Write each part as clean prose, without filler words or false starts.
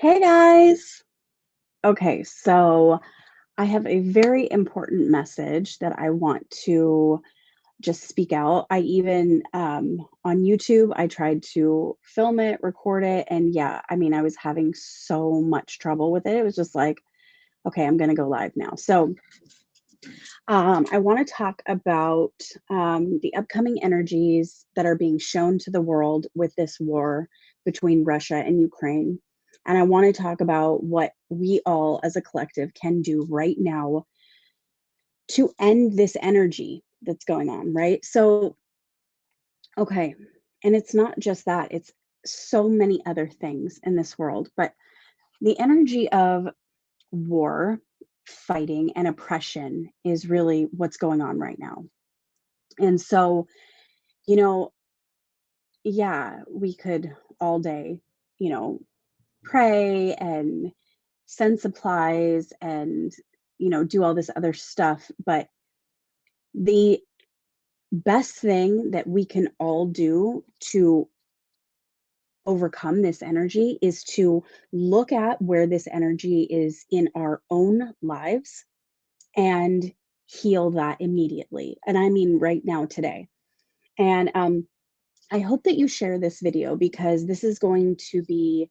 Hey guys. Okay, so I have a very important message that I want to just speak out. I even on YouTube, I tried to film it, record it, and yeah, I mean, I was having so much trouble with it. It was just like, okay, I'm gonna go live now. So I want to talk about the upcoming energies that are being shown to the world with this war between Russia and Ukraine. And I want to talk about what we all as a collective can do right now to end this energy that's going on, right? So, okay. And it's not just that, it's so many other things in this world. But the energy of war, fighting, and oppression is really what's going on right now. And so, you know, yeah, we could all day, you know, pray and send supplies and, do all this other stuff. But the best thing that we can all do to overcome this energy is to look at where this energy is in our own lives and heal that immediately. And I mean, right now, today. And I hope that you share this video because this is going to be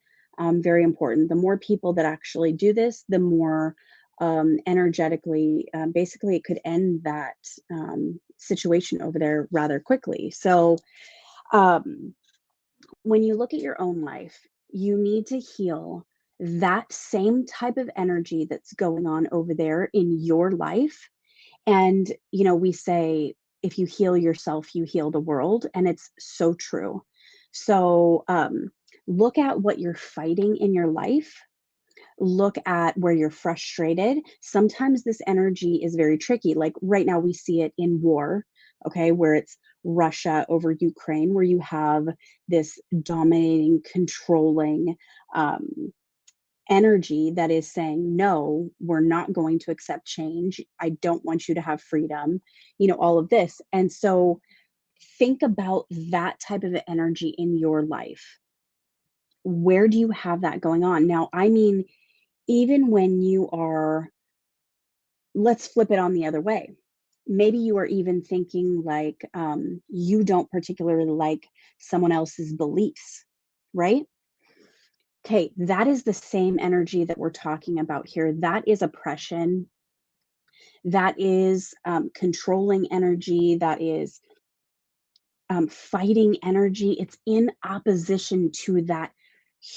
very important. The more people that actually do this, the more energetically, basically, it could end that situation over there rather quickly. So, um, when you look at your own life, you need to heal that same type of energy that's going on over there in your life. And, we say, if you heal yourself, you heal the world. And it's so true. So, look at what you're fighting in your life. Look at where you're frustrated. Sometimes this energy is very tricky. Like right now, we see it in war, okay, where it's Russia over Ukraine, where you have this dominating, controlling, energy that is saying, no, we're not going to accept change. I don't want you to have freedom, all of this. And so think about that type of energy in your life. Where do you have that going on? Now, I mean, even when you are, let's flip it on the other way. Maybe you are even thinking like you don't particularly like someone else's beliefs, right? Okay, that is the same energy that we're talking about here. That is oppression. That is controlling energy. That is fighting energy. It's in opposition to that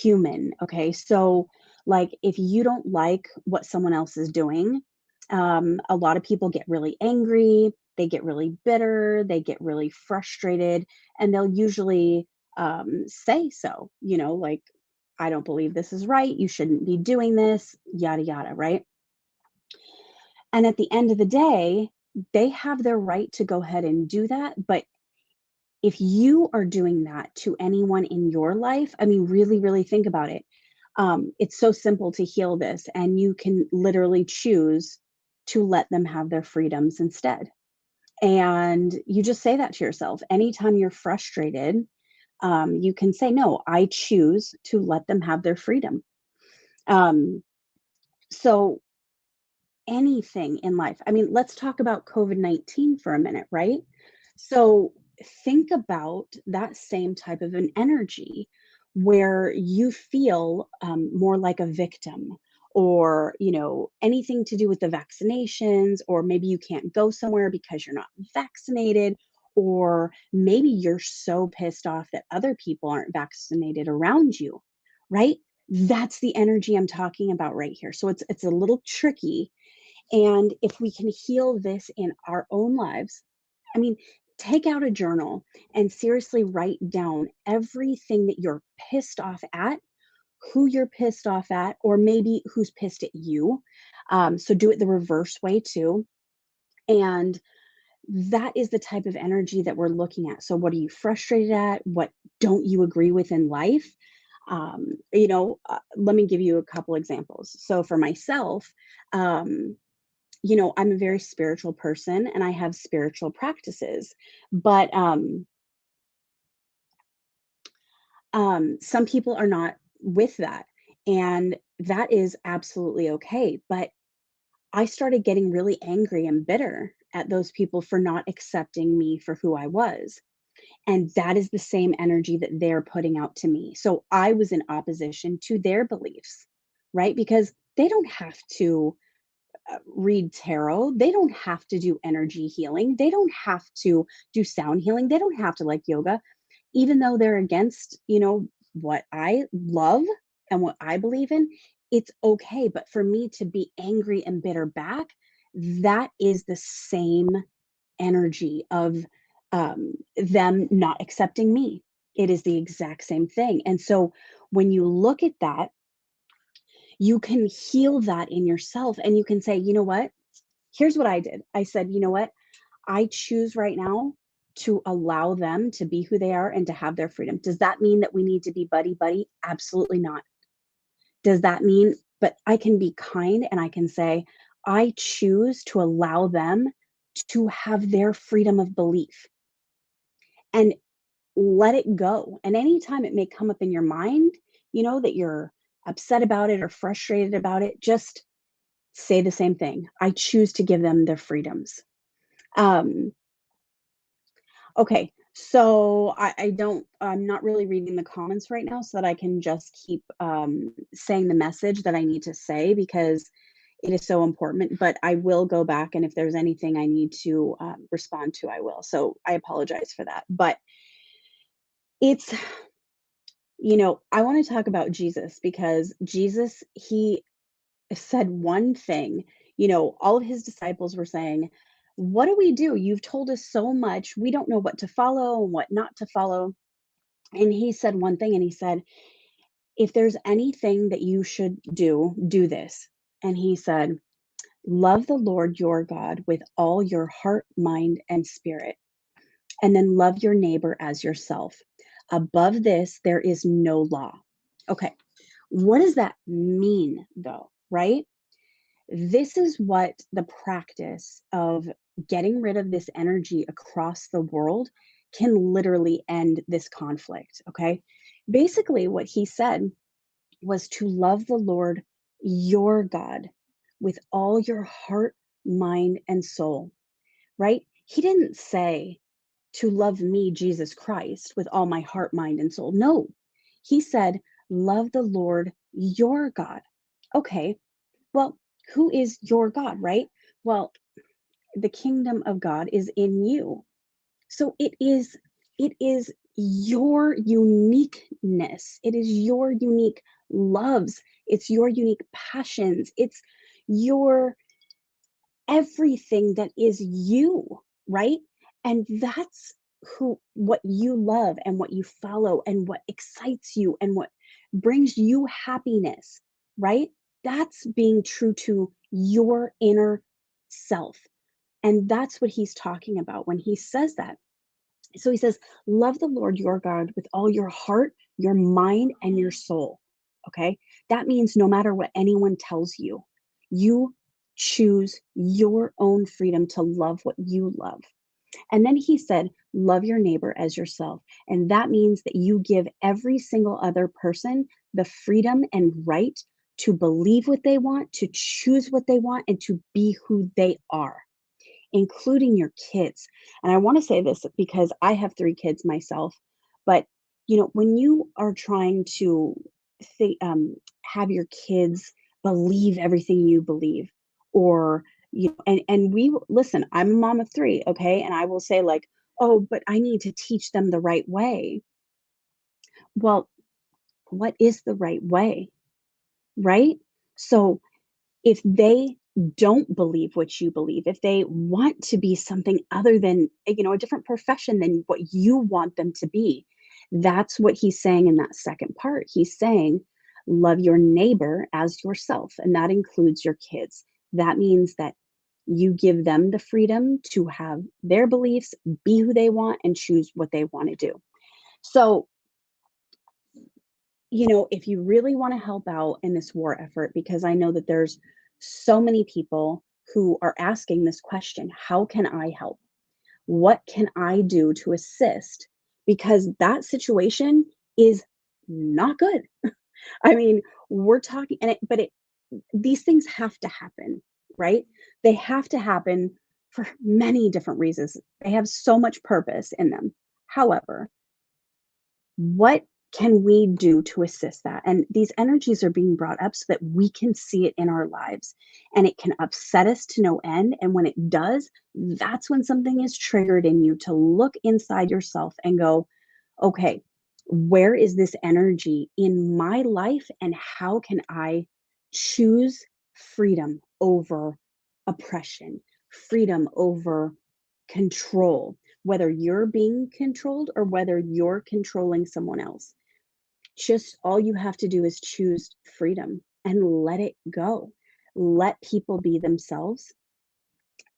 human. Okay, so like if you don't like what someone else is doing, a lot of people get really angry. They get really bitter. They get really frustrated, and they'll usually say so. Like, I don't believe this is right. You shouldn't be doing this, yada, yada, right? And at the end of the day, they have their right to go ahead and do that. But if you are doing that to anyone in your life, I mean, really, really think about it. It's so simple to heal this, and you can literally choose to let them have their freedoms instead. And you just say that to yourself. Anytime you're frustrated, you can say, no, I choose to let them have their freedom. Um, so anything in life. I mean, let's talk about COVID-19 for a minute, right? So think about that same type of an energy where you feel more like a victim, or anything to do with the vaccinations, or maybe you can't go somewhere because you're not vaccinated, or maybe you're so pissed off that other people aren't vaccinated around you, right? That's the energy I'm talking about right here. So it's a little tricky, and if we can heal this in our own lives, I mean, take out a journal and seriously write down everything that you're pissed off at, who you're pissed off at, or maybe who's pissed at you. So do it the reverse way too. And that is the type of energy that we're looking at. So, what are you frustrated at? What don't you agree with in life? Let me give you a couple examples. So, for myself, um, I'm a very spiritual person and I have spiritual practices, but some people are not with that. And that is absolutely okay. But I started getting really angry and bitter at those people for not accepting me for who I was. And that is the same energy that they're putting out to me. So I was in opposition to their beliefs, right? Because they don't have to read tarot. They don't have to do energy healing. They don't have to do sound healing. They don't have to like yoga, even though they're against, what I love and what I believe in. It's okay. But for me to be angry and bitter back, that is the same energy of them not accepting me. It is the exact same thing. And so when you look at that, you can heal that in yourself and you can say, you know what? Here's what I did. I said, you know what? I choose right now to allow them to be who they are and to have their freedom. Does that mean that we need to be buddy buddy? Absolutely not. Does that mean, but I can be kind and I can say, I choose to allow them to have their freedom of belief and let it go. And anytime it may come up in your mind, that you're upset about it or frustrated about it, just say the same thing. I choose to give them their freedoms. Um, okay, so I'm not really reading the comments right now so that I can just keep saying the message that I need to say because it is so important. But I will go back and if there's anything I need to respond to, I will. So I apologize for that. But it's, I want to talk about Jesus because Jesus, he said one thing, all of his disciples were saying, "What do we do? You've told us so much. We don't know what to follow and what not to follow." And he said one thing and he said, "If there's anything that you should do, do this." And he said, "Love the Lord your God with all your heart, mind, and spirit, and then love your neighbor as yourself. Above this, there is no law." Okay. What does that mean though, right? This is what the practice of getting rid of this energy across the world can literally end this conflict. Okay. Basically, what he said was to love the Lord your God with all your heart, mind, and soul, right? He didn't say to love me, Jesus Christ, with all my heart, mind, and soul. No, he said, love the Lord your God. Okay, well, who is your God, right? Well, the kingdom of God is in you. So it is your uniqueness. It is your unique loves. It's your unique passions. It's your everything that is you, right? And that's what you love and what you follow and what excites you and what brings you happiness, right? That's being true to your inner self. And that's what he's talking about when he says that. So he says, love the Lord your God with all your heart, your mind, and your soul. Okay. That means no matter what anyone tells you, you choose your own freedom to love what you love. And then he said, love your neighbor as yourself. And that means that you give every single other person the freedom and right to believe what they want, to choose what they want, and to be who they are, including your kids. And I want to say this because I have 3 kids myself, but when you are trying to have your kids believe everything you believe, or and we listen. I'm a mom of 3, okay, and I will say like, oh, but I need to teach them the right way. Well, what is the right way, right? So if they don't believe what you believe, if they want to be something other than, a different profession than what you want them to be, that's what he's saying in that second part. He's saying, love your neighbor as yourself, and that includes your kids. That means that you give them the freedom to have their beliefs, be who they want, and choose what they want to do. So, if you really want to help out in this war effort, because I know that there's so many people who are asking this question, how can I help? What can I do to assist? Because that situation is not good. I mean, we're talking, these things have to happen, right? They have to happen for many different reasons. They have so much purpose in them. However, what can we do to assist that? And these energies are being brought up so that we can see it in our lives. And it can upset us to no end. And when it does, that's when something is triggered in you to look inside yourself and go, okay, where is this energy in my life? And how can I choose freedom over oppression, freedom over control, whether you're being controlled or whether you're controlling someone else? Just all you have to do is choose freedom and let it go. Let people be themselves.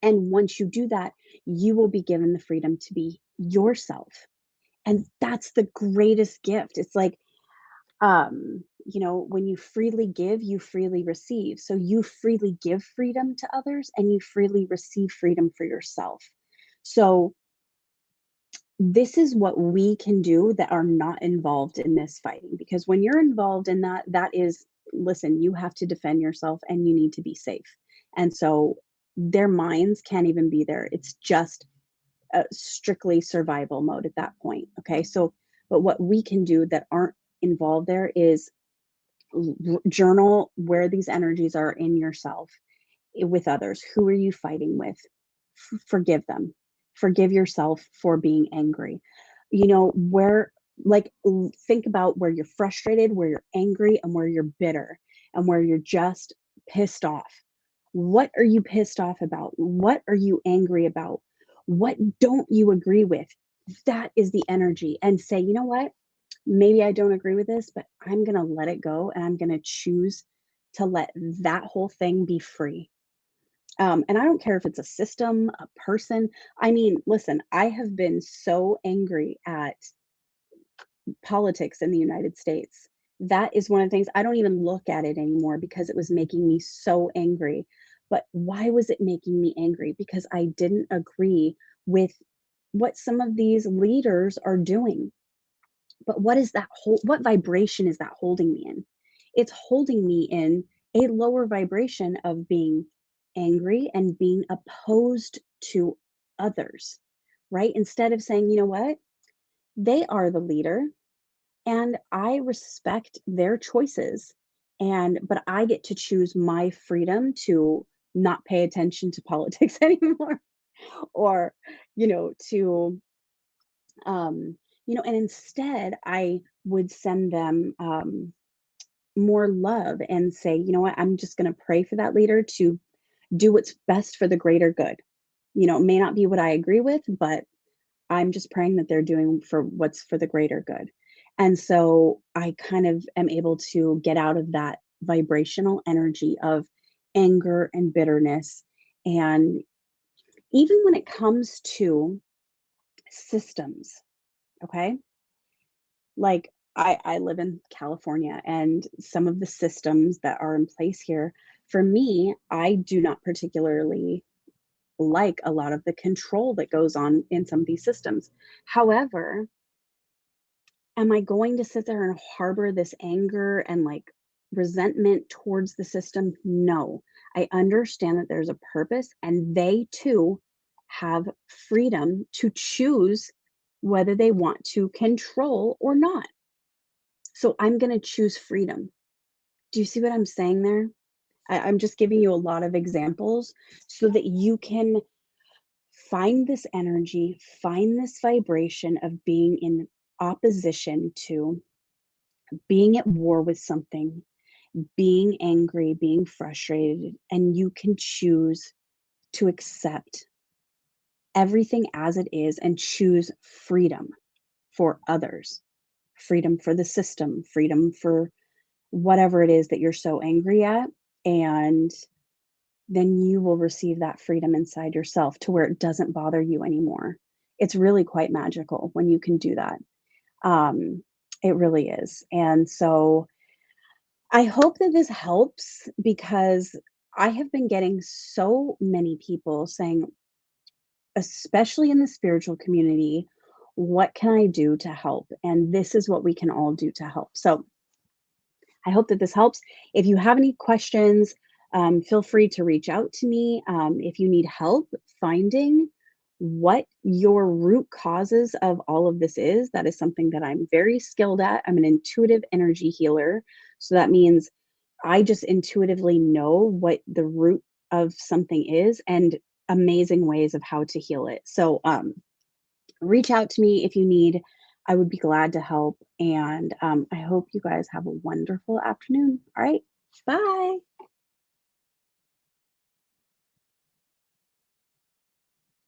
And once you do that, you will be given the freedom to be yourself. And that's the greatest gift. It's like, when you freely give, you freely receive. So you freely give freedom to others and you freely receive freedom for yourself. So this is what we can do that are not involved in this fighting, because when you're involved in that, that is, listen, you have to defend yourself and you need to be safe. And so their minds can't even be there. It's just strictly survival mode at that point. Okay. So, but what we can do that aren't involved there is journal where these energies are in yourself, with others. Who are you fighting with? Forgive them. Forgive yourself for being angry. Where, like, think about where you're frustrated, where you're angry, and where you're bitter, and where you're just pissed off. What are you pissed off about? What are you angry about? What don't you agree with? That is the energy. And say, you know what? Maybe I don't agree with this, but I'm going to let it go and I'm going to choose to let that whole thing be free. And I don't care if it's a system, a person. I mean, listen, I have been so angry at politics in the United States. That is one of the things I don't even look at it anymore because it was making me so angry. But why was it making me angry? Because I didn't agree with what some of these leaders are doing. But what vibration is that holding me in? It's holding me in a lower vibration of being angry and being opposed to others, right? Instead of saying, you know what? They are the leader and I respect their choices. But I get to choose my freedom to not pay attention to politics anymore, or, to and instead I would send them more love and say, you know what, I'm just going to pray for that leader to do what's best for the greater good. It may not be what I agree with, but I'm just praying that they're doing for what's for the greater good. And so I kind of am able to get out of that vibrational energy of anger and bitterness. And even when it comes to systems, okay? Like, I live in California, and some of the systems that are in place here, for me, I do not particularly like a lot of the control that goes on in some of these systems. However, am I going to sit there and harbor this anger and, like, resentment towards the system? No. I understand that there's a purpose, and they too have freedom to choose whether they want to control or not. So I'm going to choose freedom. Do you see what I'm saying there? I'm just giving you a lot of examples so that you can find this energy, find this vibration of being in opposition to, being at war with something, being angry, being frustrated, and you can choose to accept everything as it is and choose freedom for others, freedom for the system, freedom for whatever it is that you're so angry at. And then you will receive that freedom inside yourself to where it doesn't bother you anymore. It's really quite magical when you can do that. It really is. And so I hope that this helps, because I have been getting so many people saying, especially in the spiritual community, what can I do to help? And this is what we can all do to help. So I hope that this helps. If you have any questions, feel free to reach out to me. If you need help finding what your root causes of all of this is, that is something that I'm very skilled at. I'm an intuitive energy healer. So that means I just intuitively know what the root of something is and amazing ways of how to heal it. So reach out to me if you need. I would be glad to help. And I hope you guys have a wonderful afternoon. All right. Bye.